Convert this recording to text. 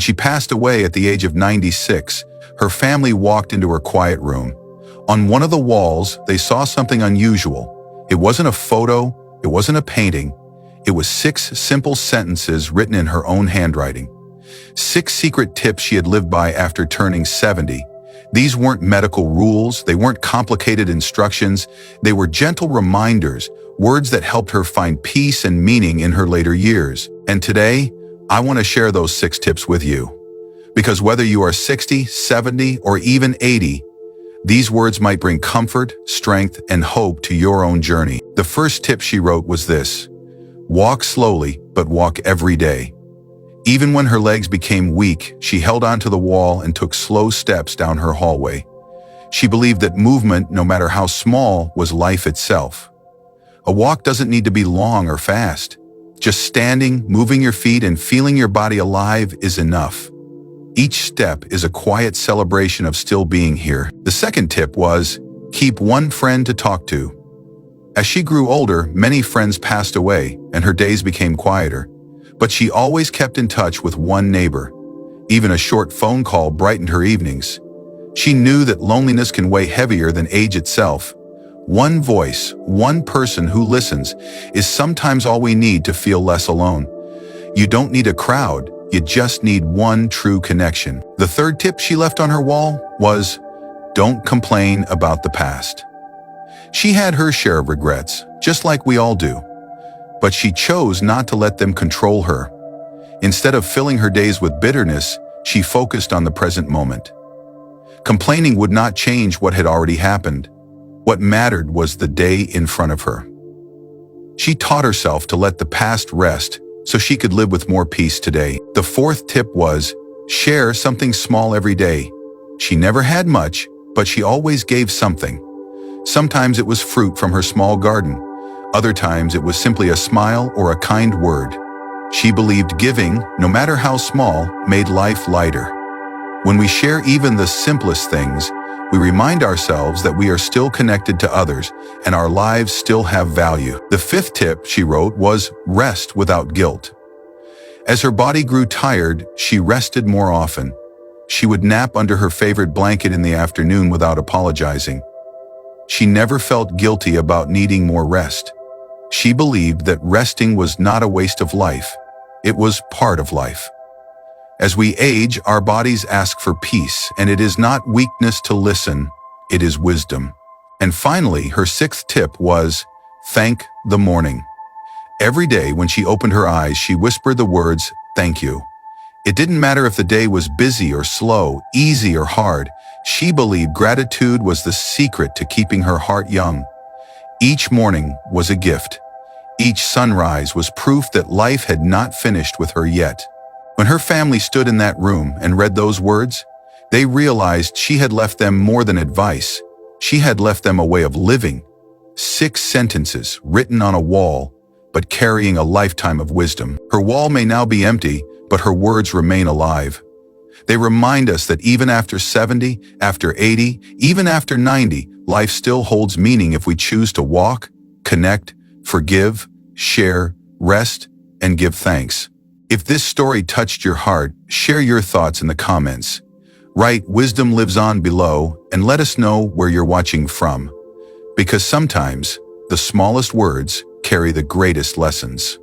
When she passed away at the age of 96, her family walked into her quiet room. On one of the walls, they saw something unusual. It wasn't a photo, it wasn't a painting. It was 6 simple sentences written in her own handwriting. 6 secret tips she had lived by after turning 70. These weren't medical rules, they weren't complicated instructions, they were gentle reminders, words that helped her find peace and meaning in her later years. And today, I want to share those 6 tips with you. Because whether you are 60, 70, or even 80, these words might bring comfort, strength, and hope to your own journey. The first tip she wrote was this: walk slowly, but walk every day. Even when her legs became weak, she held onto the wall and took slow steps down her hallway. She believed that movement, no matter how small, was life itself. A walk doesn't need to be long or fast. Just standing, moving your feet, and feeling your body alive is enough. Each step is a quiet celebration of still being here. The second tip was, keep one friend to talk to. As she grew older, many friends passed away, and her days became quieter. But she always kept in touch with one neighbor. Even a short phone call brightened her evenings. She knew that loneliness can weigh heavier than age itself. One voice, one person who listens, is sometimes all we need to feel less alone. You don't need a crowd, you just need one true connection. The third tip she left on her wall was, don't complain about the past. She had her share of regrets, just like we all do. But she chose not to let them control her. Instead of filling her days with bitterness, she focused on the present moment. Complaining would not change what had already happened. What mattered was the day in front of her. She taught herself to let the past rest so she could live with more peace today. The fourth tip was, share something small every day. She never had much, but she always gave something. Sometimes it was fruit from her small garden. Other times it was simply a smile or a kind word. She believed giving, no matter how small, made life lighter. When we share even the simplest things, we remind ourselves that we are still connected to others and our lives still have value. The fifth tip she wrote was rest without guilt. As her body grew tired, she rested more often. She would nap under her favorite blanket in the afternoon without apologizing. She never felt guilty about needing more rest. She believed that resting was not a waste of life. It was part of life. As we age, our bodies ask for peace, and it is not weakness to listen, it is wisdom. And finally, her sixth tip was, thank the morning. Every day when she opened her eyes, she whispered the words, thank you. It didn't matter if the day was busy or slow, easy or hard. She believed gratitude was the secret to keeping her heart young. Each morning was a gift. Each sunrise was proof that life had not finished with her yet. When her family stood in that room and read those words, they realized she had left them more than advice. She had left them a way of living. 6 sentences written on a wall, but carrying a lifetime of wisdom. Her wall may now be empty, but her words remain alive. They remind us that even after 70, after 80, even after 90, life still holds meaning if we choose to walk, connect, forgive, share, rest, and give thanks. If this story touched your heart, share your thoughts in the comments. Write "Wisdom lives on" below and let us know where you're watching from. Because sometimes, the smallest words carry the greatest lessons.